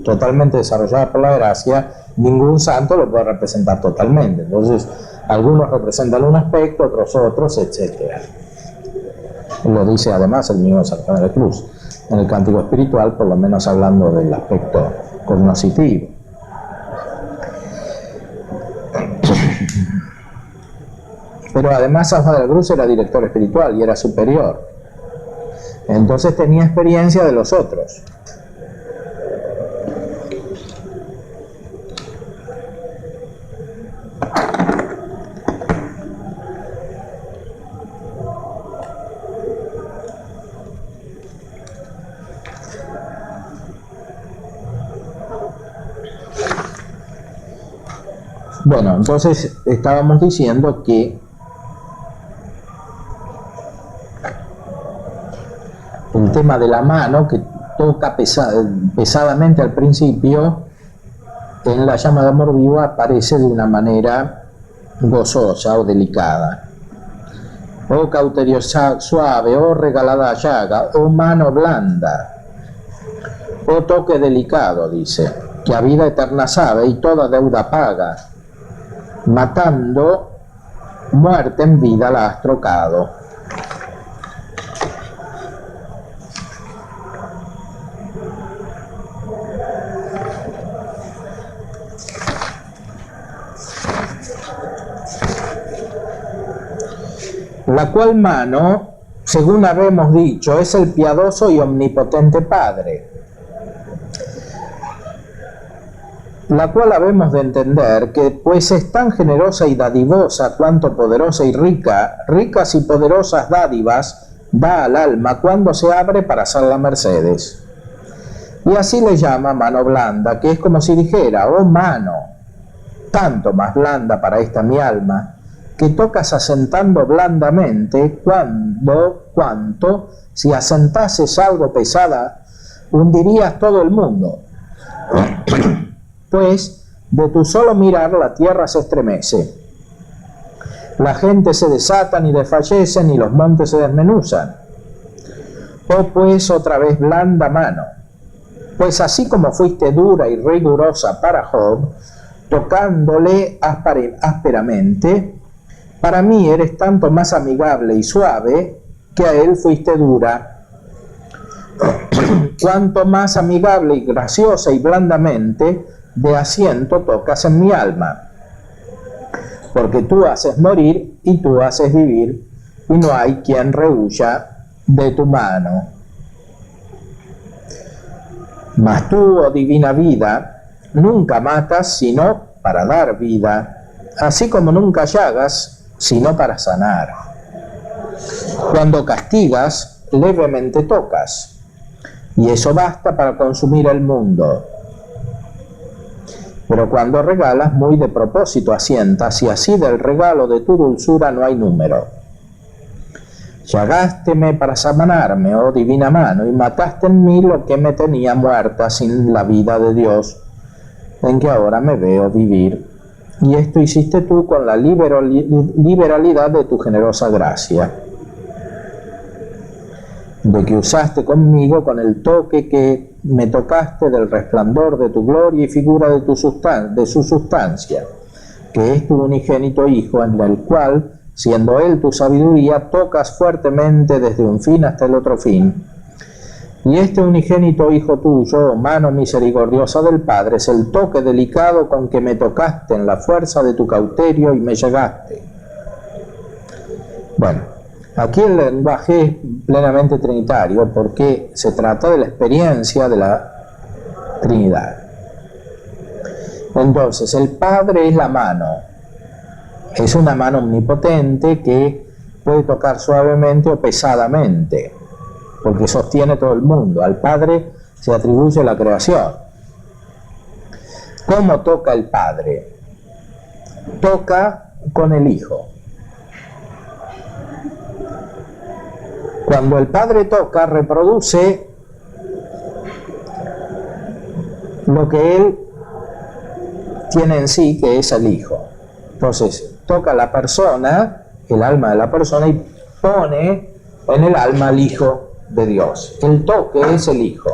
totalmente desarrollada por la gracia, ningún santo lo puede representar totalmente. Entonces, algunos representan un aspecto, otros, etc. Lo dice además el mismo San Juan de la Cruz, en el Cántico Espiritual, por lo menos hablando del aspecto cognoscitivo. Pero además San Juan de la Cruz era director espiritual y era superior. Entonces tenía experiencia de los otros. Bueno, entonces estábamos diciendo que el tema de la mano, que toca pesadamente al principio, en La llama de amor vivo aparece de una manera gozosa o delicada. Oh cauterio suave, oh regalada llaga, oh mano blanda, oh toque delicado, dice, que a vida eterna sabe y toda deuda paga, matando muerte en vida la has trocado. La cual mano, según habemos dicho, es el piadoso y omnipotente Padre, la cual habemos de entender que pues es tan generosa y dadivosa cuanto poderosa y rica, ricas y poderosas dádivas da al alma cuando se abre para hacer las mercedes. Y así le llama mano blanda, que es como si dijera, oh mano, tanto más blanda para esta mi alma, que tocas asentando blandamente, cuanto si asentases algo pesada, hundirías todo el mundo. Pues de tu solo mirar la tierra se estremece, la gente se desatan y desfallecen y los montes se desmenuzan. Oh pues otra vez blanda mano, pues así como fuiste dura y rigurosa para Job, tocándole ásperamente, para mí eres tanto más amigable y suave que a él fuiste dura. Cuanto más amigable y graciosa y blandamente de asiento tocas en mi alma, porque tú haces morir y tú haces vivir, y no hay quien rehuya de tu mano. Mas tú, oh divina vida, nunca matas sino para dar vida, así como nunca llagas sino para sanar. Cuando castigas, levemente tocas, y eso basta para consumir el mundo. Pero cuando regalas, muy de propósito asientas, y así del regalo de tu dulzura no hay número. Llagásteme para sanarme, oh divina mano, y mataste en mí lo que me tenía muerta sin la vida de Dios, en que ahora me veo vivir. Y esto hiciste tú con la liberalidad de tu generosa gracia, de que usaste conmigo con el toque que me tocaste del resplandor de tu gloria y figura de su sustancia, que es tu unigénito Hijo, en el cual, siendo Él tu sabiduría, tocas fuertemente desde un fin hasta el otro fin. Y este unigénito Hijo tuyo, mano misericordiosa del Padre, es el toque delicado con que me tocaste en la fuerza de tu cauterio y me llegaste. Bueno, aquí el lenguaje es plenamente trinitario porque se trata de la experiencia de la Trinidad. Entonces, el Padre es la mano. Es una mano omnipotente que puede tocar suavemente o pesadamente, porque sostiene todo el mundo. Al Padre se atribuye la creación. ¿Cómo toca el Padre? Toca con el Hijo. Cuando el Padre toca, reproduce lo que Él tiene en sí, que es el Hijo. Entonces, toca la persona, el alma de la persona, y pone en el alma al Hijo de Dios. El toque es el Hijo.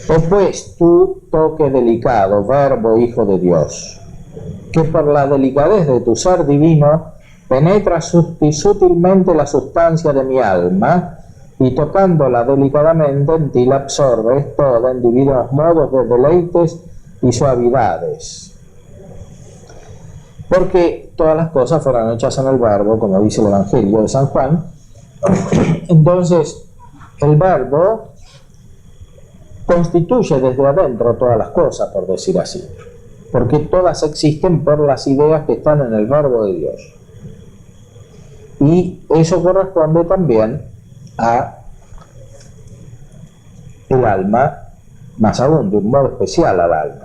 O pues tu toque delicado, Verbo Hijo de Dios, que por la delicadez de tu ser divino penetra sutilmente la sustancia de mi alma, y tocándola delicadamente en ti la absorbes toda en divinos modos de deleites y suavidades. Porque todas las cosas fueron hechas en el Verbo, como dice el Evangelio de San Juan. Entonces, el Verbo constituye desde adentro todas las cosas, por decir así, porque todas existen por las ideas que están en el Verbo de Dios. Y eso corresponde también a el alma, más aún de un modo especial al alma.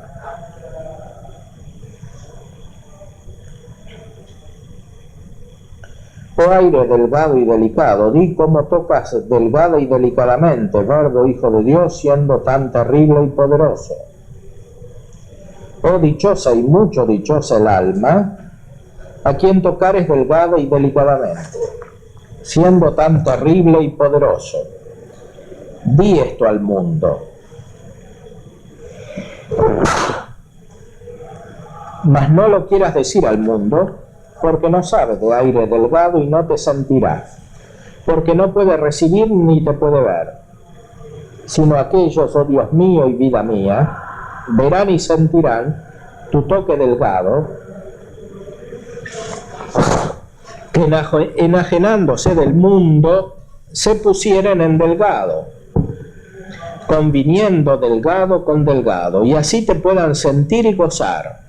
Oh aire delgado y delicado, di cómo tocas delgada y delicadamente, Verbo Hijo de Dios, siendo tan terrible y poderoso. Oh dichosa y mucho dichosa el alma, a quien tocares delgada y delicadamente, siendo tan terrible y poderoso. Di esto al mundo. Mas no lo quieras decir al mundo, porque no sabes de aire delgado y no te sentirá, porque no puede recibir ni te puede ver, sino aquellos, oh Dios mío y vida mía, verán y sentirán tu toque delgado, que enajenándose del mundo se pusieren en delgado, conviniendo delgado con delgado, y así te puedan sentir y gozar,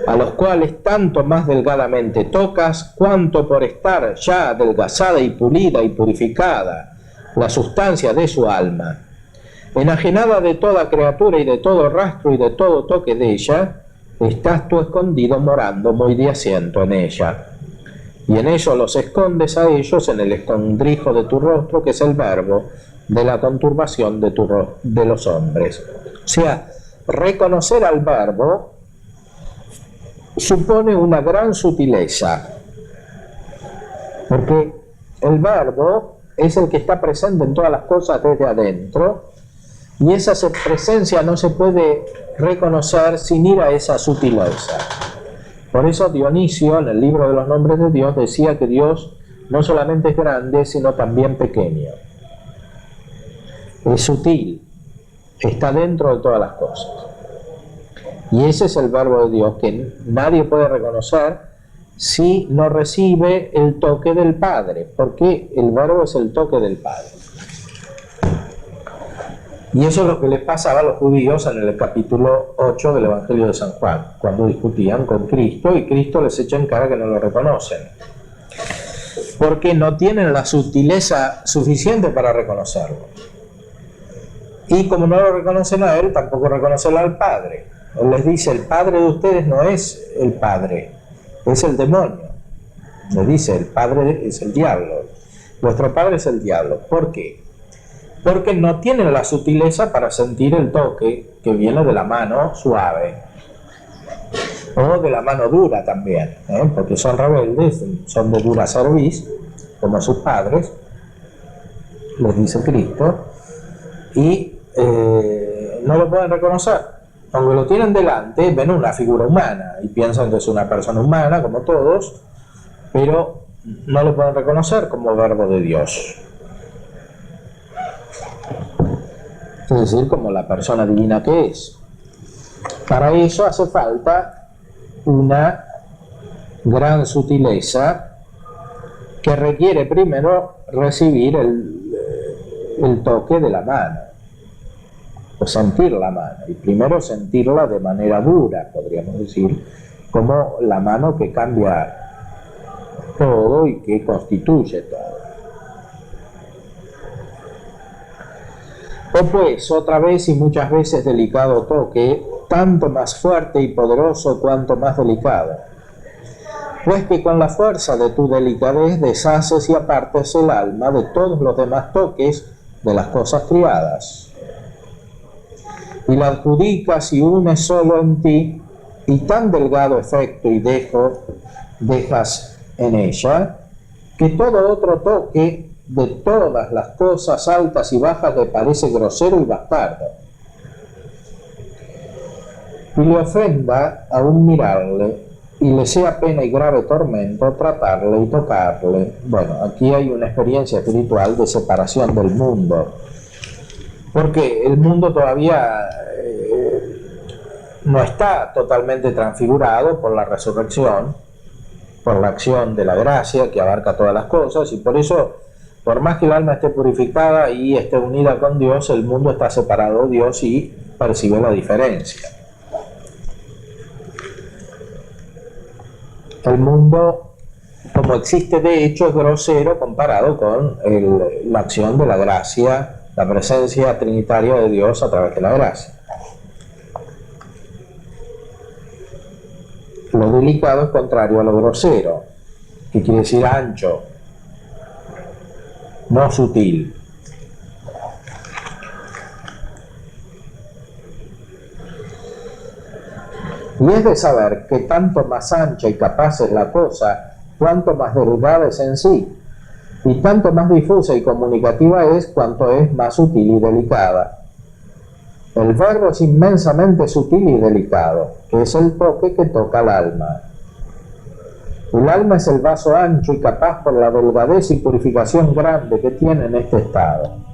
a los cuales tanto más delgadamente tocas, cuanto por estar ya adelgazada y pulida y purificada la sustancia de su alma, enajenada de toda criatura y de todo rastro y de todo toque de ella, estás tú escondido morando muy de asiento en ella, y en ello los escondes a ellos en el escondrijo de tu rostro, que es el verbo de la conturbación de los hombres. O sea, reconocer al verbo supone una gran sutileza, porque el verbo es el que está presente en todas las cosas desde adentro, y esa presencia no se puede reconocer sin ir a esa sutileza. Por eso Dionisio, en el libro de los nombres de Dios, decía que Dios no solamente es grande, sino también pequeño. Es sutil, está dentro de todas las cosas. Y ese es el verbo de Dios que nadie puede reconocer si no recibe el toque del Padre, porque el verbo es el toque del Padre. Y eso es lo que les pasaba a los judíos en el capítulo 8 del Evangelio de San Juan, cuando discutían con Cristo y Cristo les echa en cara que no lo reconocen, porque no tienen la sutileza suficiente para reconocerlo. Y como no lo reconocen a Él, tampoco reconocen al Padre. Él les dice, el Padre de ustedes no es el Padre, es el demonio. Les dice, el Padre es el diablo, vuestro Padre es el diablo. ¿Por qué? Porque no tienen la sutileza para sentir el toque que viene de la mano suave o de la mano dura también, porque son rebeldes, son de dura cerviz como sus padres, les dice Cristo, y no lo pueden reconocer. Aunque lo tienen delante, ven una figura humana y piensan que es una persona humana como todos, pero no lo pueden reconocer como verbo de Dios. Es decir, como la persona divina que es. Para eso hace falta una gran sutileza que requiere primero recibir el toque de la mano, o sentir la mano, y primero sentirla de manera dura, podríamos decir, como la mano que cambia todo y que constituye todo. O pues, otra vez y muchas veces delicado toque, tanto más fuerte y poderoso cuanto más delicado, pues que con la fuerza de tu delicadez deshaces y apartes el alma de todos los demás toques de las cosas criadas, y la adjudicas y unes solo en ti, y tan delgado efecto y dejas en ella, que todo otro toque de todas las cosas altas y bajas le parece grosero y bastardo, y le ofenda aún mirarle, y le sea pena y grave tormento tratarle y tocarle. Bueno, aquí hay una experiencia espiritual de separación del mundo, porque el mundo todavía no está totalmente transfigurado por la resurrección, por la acción de la gracia que abarca todas las cosas, y por eso, por más que el alma esté purificada y esté unida con Dios, el mundo está separado de Dios y percibe la diferencia. El mundo, como existe de hecho, es grosero comparado con la acción de la gracia, la presencia trinitaria de Dios a través de la gracia. Lo delicado es contrario a lo grosero, que quiere decir ancho, no sutil. Y es de saber que tanto más ancha y capaz es la cosa, cuanto más delgada es en sí, y tanto más difusa y comunicativa es, cuanto es más sutil y delicada. El verbo es inmensamente sutil y delicado, que es el toque que toca al alma. El alma es el vaso ancho y capaz por la delgadez y purificación grande que tiene en este estado.